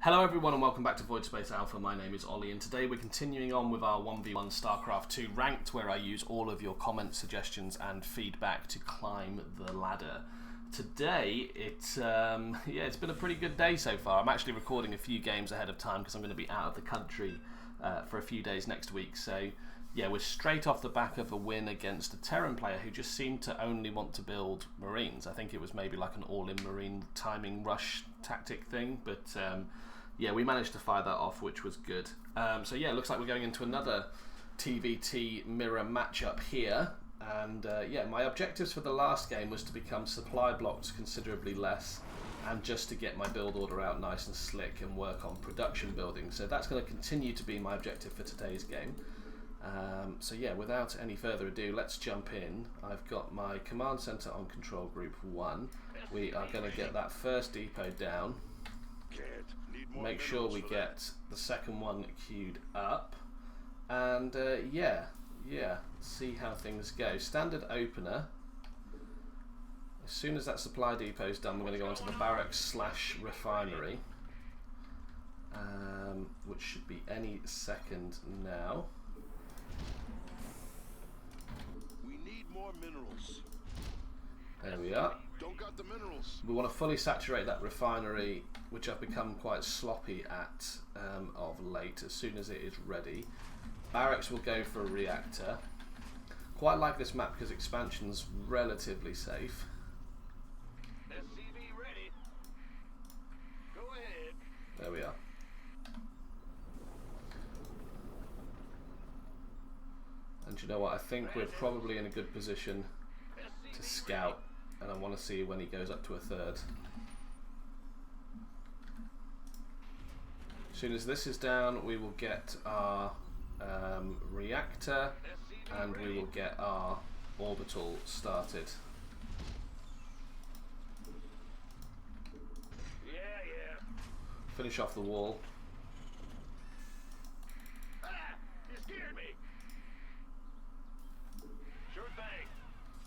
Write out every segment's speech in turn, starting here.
Hello everyone and welcome back to VoidSpace Alpha. My name is Ollie and today we're continuing on with our 1v1 Starcraft 2 ranked, where I use all of your comments, suggestions and feedback to climb the ladder. Today it's been a pretty good day so far. I'm actually recording a few games ahead of time because I'm going to be out of the country for a few days next week. So yeah, we're straight off the back of a win against a Terran player who just seemed to only want to build Marines. I think it was maybe like an all-in Marine timing rush tactic thing, but yeah, we managed to fire that off, which was good. So yeah, it looks like we're going into another TVT mirror matchup here. And yeah, my objectives for the last game was to become supply blocks considerably less and just to get my build order out nice and slick and work on production building. So that's going to continue to be my objective for today's game. So yeah, without any further ado, let's jump in. I've got my command center on control group 1. We are going to get that first depot down. Make sure we get the second one queued up. And yeah, see how things go. Standard opener. As soon as that supply depot is done, we're going to go onto the barracks / refinery, which should be any second now. We need more minerals. There we are. Don't got the minerals. We want to fully saturate that refinery, which I've become quite sloppy at of late, as soon as it is ready. Barracks will go for a reactor. Quite like this map because expansion's relatively safe. SCV ready. Go ahead. There we are. And you know what, I think we're probably in a good position to scout, and I want to see when he goes up to a third. As soon as this is down, we will get our reactor and we will get our orbital started. Yeah. Finish off the wall. You scared me. Sure thing.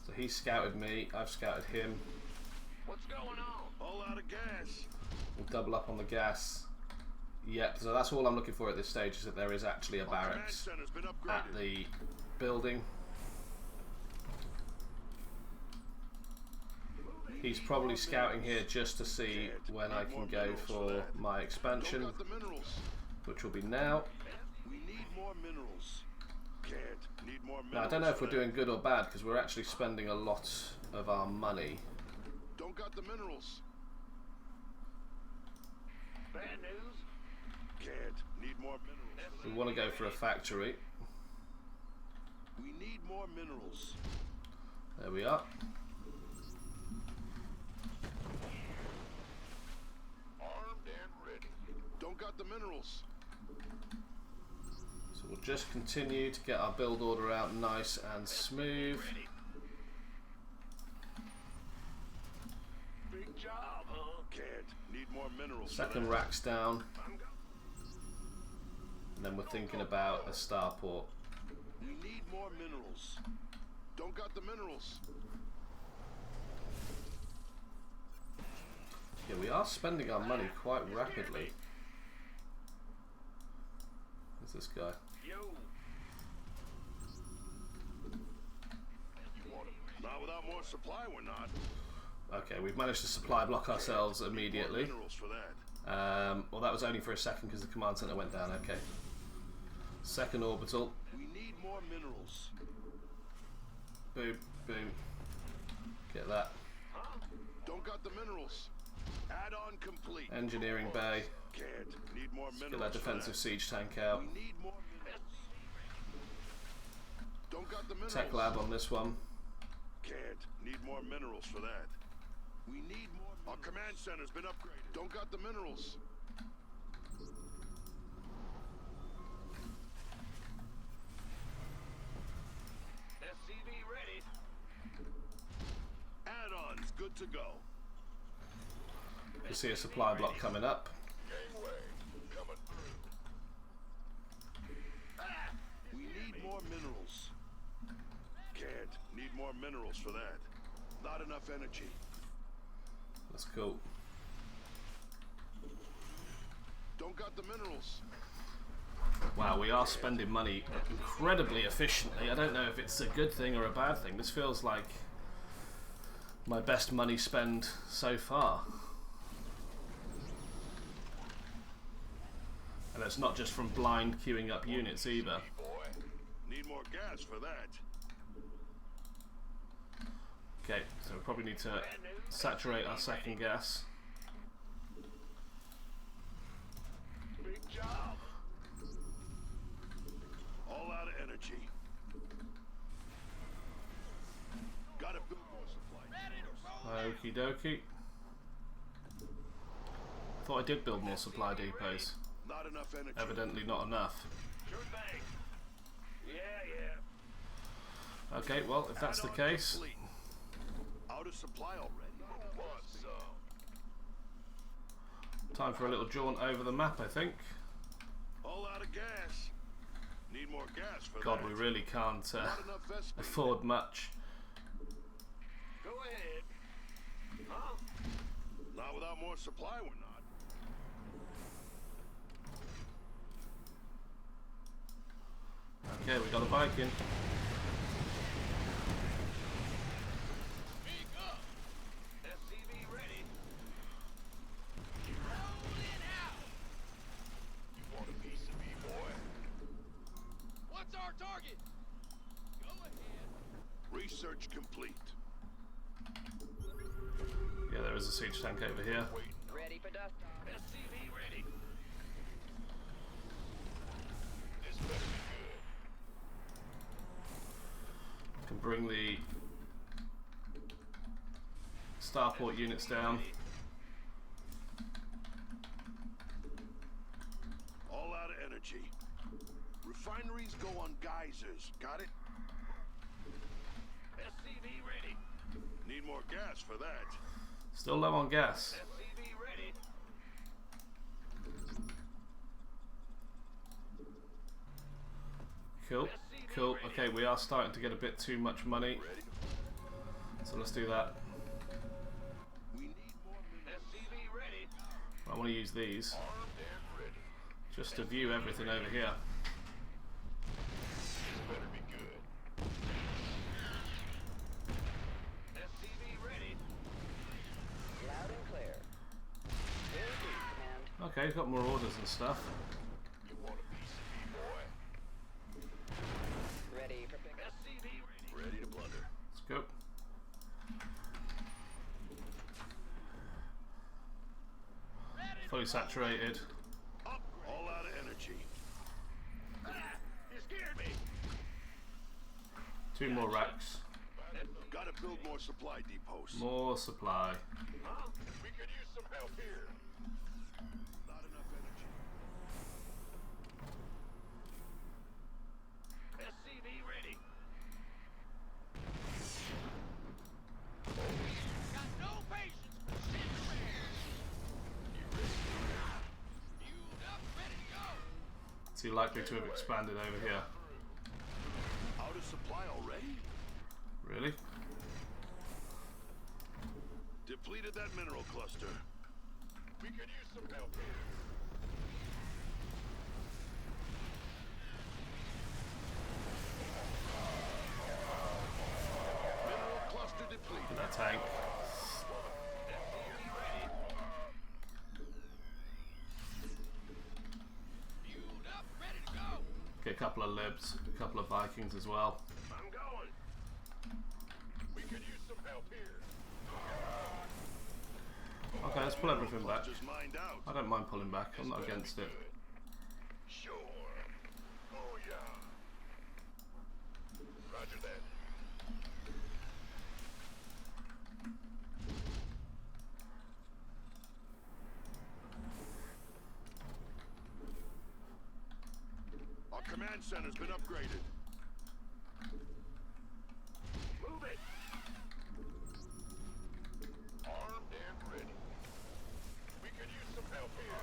So he scouted me, I've scouted him. What's going on? All out of gas. We'll double up on the gas. Yep, so that's all I'm looking for at this stage, is that there is actually a barracks at the building. He's probably scouting here just to see when I can go for my expansion, which will be now. We need more minerals. Need more minerals. Now, I don't know if we're doing good or bad because we're actually spending a lot of our money. Don't got the minerals. Bad news. Need more minerals. We want to go for a factory. We need more minerals. There we are. Armed and ready. Don't got the minerals. So we'll just continue to get our build order out nice and smooth. Big job, huh? Need more minerals. Second rack's down. And then we're thinking about a starport. We need more minerals. Don't got the minerals. Yeah, we are spending our money quite rapidly. Who's this guy? Yo. Not without more supply, we're not. Okay, we've managed to supply block ourselves immediately. Minerals for that. Well, that was only for a second because the command center went down. Okay. Second orbital. We need more minerals. Boom, boom. Get that. Huh? Don't got the minerals. Add-on complete. Engineering bay. Need more Get minerals. that defensive siege tank out. We need more minerals. Don't got the minerals. Tech lab on this one. Need more minerals for that. We need more. Our command center's been upgraded. Don't got the minerals. SCV ready. Add-ons good to go. You see a supply block coming up. Gangway coming through. We need more minerals. Need more minerals for that. Not enough energy. That's cool. got the minerals. Wow, we are spending money incredibly efficiently. I don't know if it's a good thing or a bad thing. This feels like my best money spend so far. And it's not just from blind queuing up units either. Need more gas for that. Okay, so we probably need to saturate our second gas. Big job. All out of energy. Gotta build more supply. Okie dokie. Thought I did build more supply depots. Not enough energy. Evidently not enough. Sure thing. Yeah. Okay, well, if that's the case... Out of supply already. Time for a little jaunt over the map, I think. All out of gas. Need more gas for God, that. we really can't afford much. Go ahead. Huh? Not without more supply, we're not. Okay, we got a Viking. Target. Go ahead. Research complete. Yeah, there is a siege tank over here. Ready for dust. SCV ready. This better be good. Can bring the starport units down. All out of energy. Refineries go on geysers. Got it? SCV ready. Need more gas for that. Still low on gas. SCV ready. Cool, cool. Okay, we are starting to get a bit too much money. So let's do that. We need more SCV ready. I want to use these Armed and ready. just to view everything over here. Better be good. SCV ready. Loud and clear. Very good, command. Okay, got more orders and stuff. You want a piece of me, boy? Ready for pickup. SCV ready. Ready to blunder. Let's go. Fully saturated. Up. All out of energy. Ah, you scared me. 2 more racks. Gotta build more supply depots. More supply. Huh? We could use some help here. Not enough energy. SCV ready. Got no patience for shit around. You ready? Fueled up, ready to go. Is he likely to have expanded over here? Out of supply already? Really? Depleted that mineral cluster. We could use some help here. Mineral cluster depleted. That tank. Fueled up, ready to go. Get a couple of libs, a couple of Vikings as well. I'm going. We could use some help here. Okay, let's pull everything back. Cluster's mined out. I don't mind pulling back, I'm not against it. Sure. Oh yeah. Roger that. Our command center's been upgraded. Move it. Armed and ready. We could use some help here.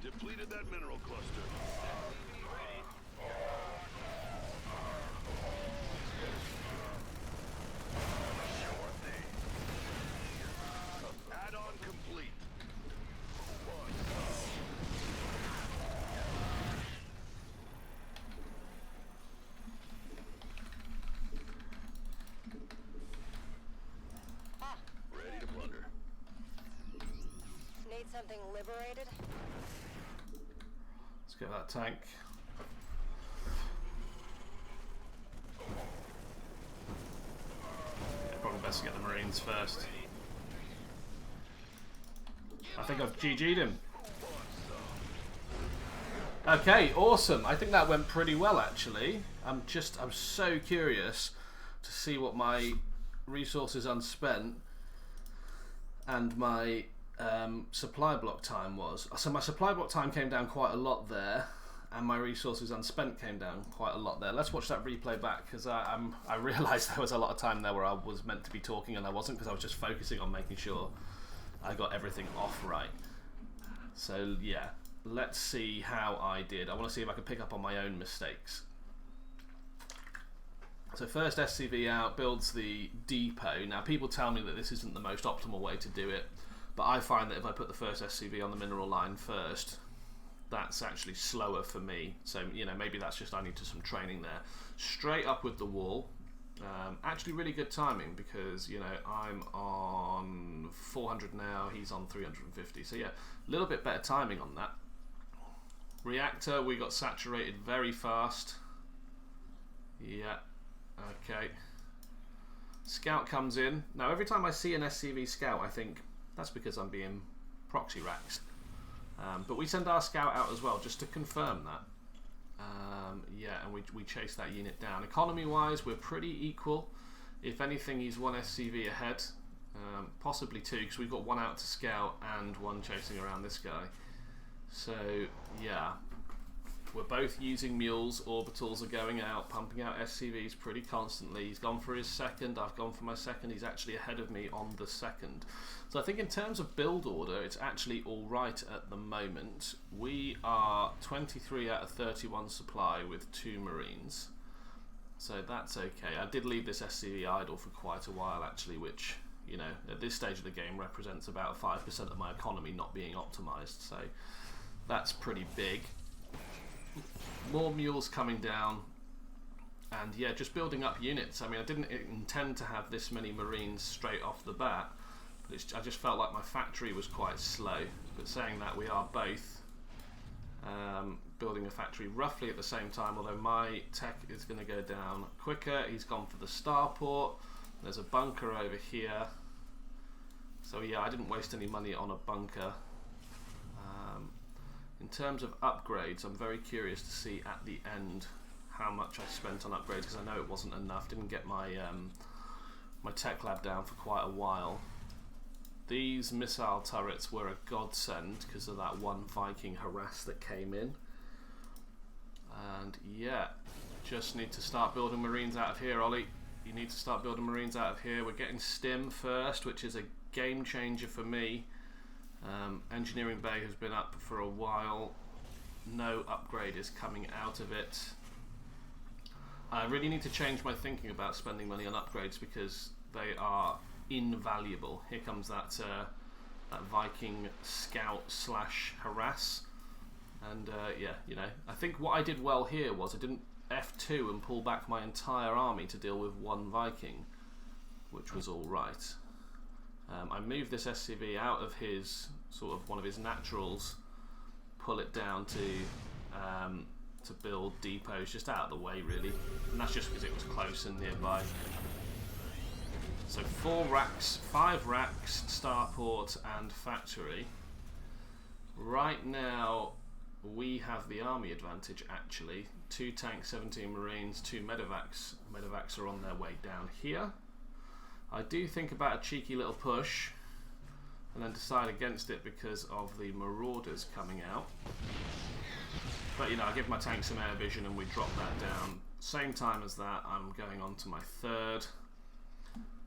Depleted that mineral cluster. Ready. Sure thing. Need something liberated? Let's get that tank. Yeah, probably best to get the Marines first. I think I've GG'd him. Okay, awesome. I think that went pretty well, actually. I'm so curious to see what my resources unspent and my supply block time was. So my supply block time came down quite a lot there, and my resources unspent came down quite a lot there. Let's watch that replay back, because I realised there was a lot of time there where I was meant to be talking and I wasn't, because I was just focusing on making sure I got everything off right. So yeah, let's see how I did. I want to see if I can pick up on my own mistakes. So first SCV out, builds the depot. Now people tell me that this isn't the most optimal way to do it, but I find that if I put the first SCV on the mineral line first, that's actually slower for me. So, you know, maybe that's just I need some training there. Straight up with the wall. Actually really good timing, because, you know, I'm on 400 now, he's on 350. So yeah, a little bit better timing on that. Reactor, we got saturated very fast. Yeah, okay. Scout comes in. Now every time I see an SCV scout, I think that's because I'm being proxy raxed. But we send our scout out as well, just to confirm that. Yeah, and we chase that unit down. Economy wise, we're pretty equal. If anything, he's one SCV ahead, possibly two, because we've got one out to scout and one chasing around this guy. So yeah, we're both using mules. Orbitals are going out, pumping out SCVs pretty constantly. He's gone for his second, I've gone for my second. He's actually ahead of me on the second. So I think in terms of build order, it's actually all right at the moment. We are 23 out of 31 supply with 2 Marines. So that's okay. I did leave this SCV idle for quite a while, actually, which, you know, at this stage of the game represents about 5% of my economy not being optimized. So that's pretty big. More mules coming down, and yeah, just building up units. I mean, I didn't intend to have this many Marines straight off the bat, but I just felt like my factory was quite slow. But saying that, we are both building a factory roughly at the same time, although my tech is going to go down quicker. He's gone for the starport. There's a bunker over here. So yeah, I didn't waste any money on a bunker. In terms of upgrades, I'm very curious to see at the end how much I spent on upgrades, because I know it wasn't enough. Didn't get my my tech lab down for quite a while. These missile turrets were a godsend because of that one Viking harass that came in. And yeah, just need to start building Marines out of here, Ollie. You need to start building Marines out of here. We're getting Stim first, which is a game changer for me. Engineering Bay has been up for a while. No upgrade is coming out of it. I really need to change my thinking about spending money on upgrades, because they are invaluable. Here comes that that Viking scout slash harass, and yeah, you know, I think what I did well here was I didn't F2 and pull back my entire army to deal with one Viking, which was all right. I moved this SCV out of his sort of one of his naturals, pull it down to build depots just out of the way, really, and that's just because it was close and nearby. So 4 racks, 5 racks, starport and factory. Right now we have the army advantage, actually. 2 tanks, 17 Marines, 2 medevacs. Medevacs are on their way down here. I do think about a cheeky little push, and then decide against it because of the marauders coming out. But you know, I give my tank some air vision and we drop that down. Same time as that, I'm going on to my 3rd.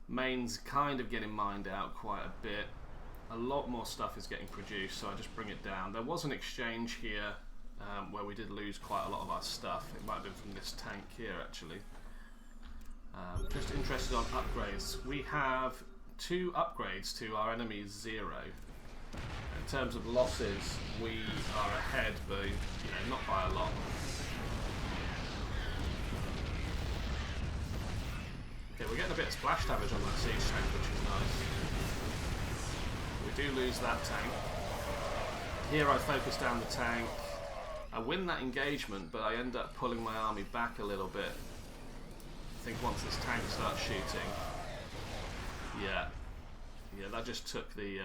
Main's kind of getting mined out quite a bit. A lot more stuff is getting produced, so I just bring it down. There was an exchange here where we did lose quite a lot of our stuff. It might have been from this tank here, actually. Just interested on upgrades. We have 2 upgrades to our enemy's 0. In terms of losses, we are ahead, but you know, not by a lot. Okay, we're getting a bit of splash damage on that siege tank, which is nice. We do lose that tank. Here I focus down the tank. I win that engagement, but I end up pulling my army back a little bit. I think once this tank starts shooting, yeah, that just took the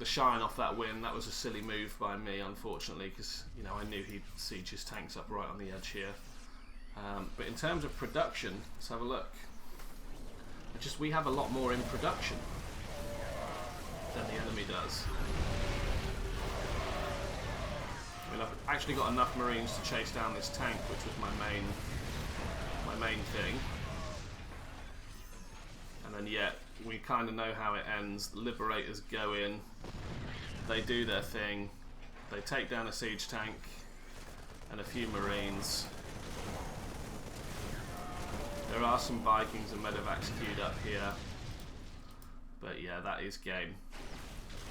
shine off that win. That was a silly move by me, unfortunately, because you know I knew he'd siege his tanks up right on the edge here. But in terms of production, let's have a look. We have a lot more in production than the enemy does. I mean, I've actually got enough Marines to chase down this tank, which was my main thing. And then yet, we kind of know how it ends. The Liberators go in, they do their thing, they take down a siege tank and a few Marines. There are some Vikings and medevacs queued up here, but yeah, that is game.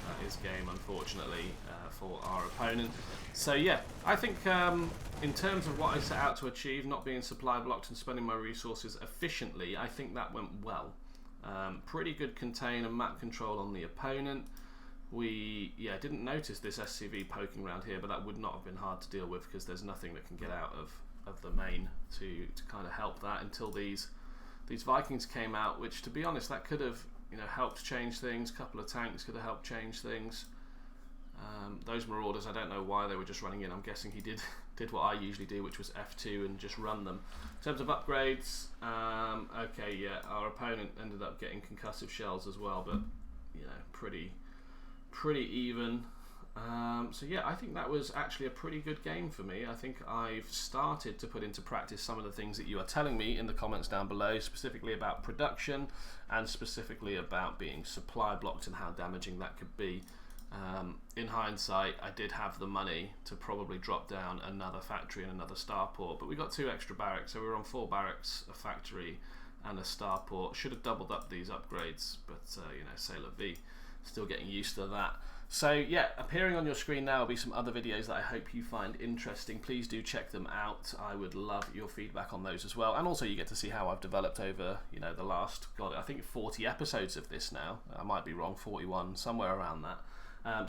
That is game, unfortunately, for our opponent. So yeah, I think in terms of what I set out to achieve, not being supply blocked and spending my resources efficiently, I think that went well. Pretty good contain and map control on the opponent. We didn't notice this SCV poking around here, but that would not have been hard to deal with because there's nothing that can get out of the main to kind of help that until these Vikings came out, which to be honest, that could have helped change things. A couple of tanks could have helped change things. Those Marauders, I don't know why they were just running in. I'm guessing he did what I usually do, which was F2 and just run them. In terms of upgrades, okay, yeah, our opponent ended up getting concussive shells as well, but pretty even. So yeah, I think that was actually a pretty good game for me. I think I've started to put into practice some of the things that you are telling me in the comments down below, specifically about production and specifically about being supply blocked and how damaging that could be. In hindsight, I did have the money to probably drop down another factory and another starport, but we got 2 extra barracks, so we were on 4 barracks, a factory and a starport. Should have doubled up these upgrades, but c'est la vie. Still getting used to that. So yeah, appearing on your screen now will be some other videos that I hope you find interesting. Please do check them out. I would love your feedback on those as well. And also you get to see how I've developed over, the last, I think 40 episodes of this now. I might be wrong, 41, somewhere around that.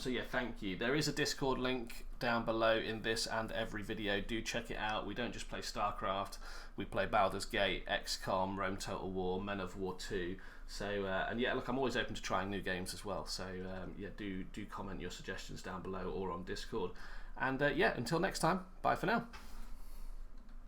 So yeah, thank you. There is a Discord link down below in this and every video. Do check it out. We don't just play Starcraft. We play Baldur's Gate, XCOM, Rome Total War, Men of War 2. So and yeah, look, I'm always open to trying new games as well. So yeah, do comment your suggestions down below or on Discord. And yeah, until next time, bye for now.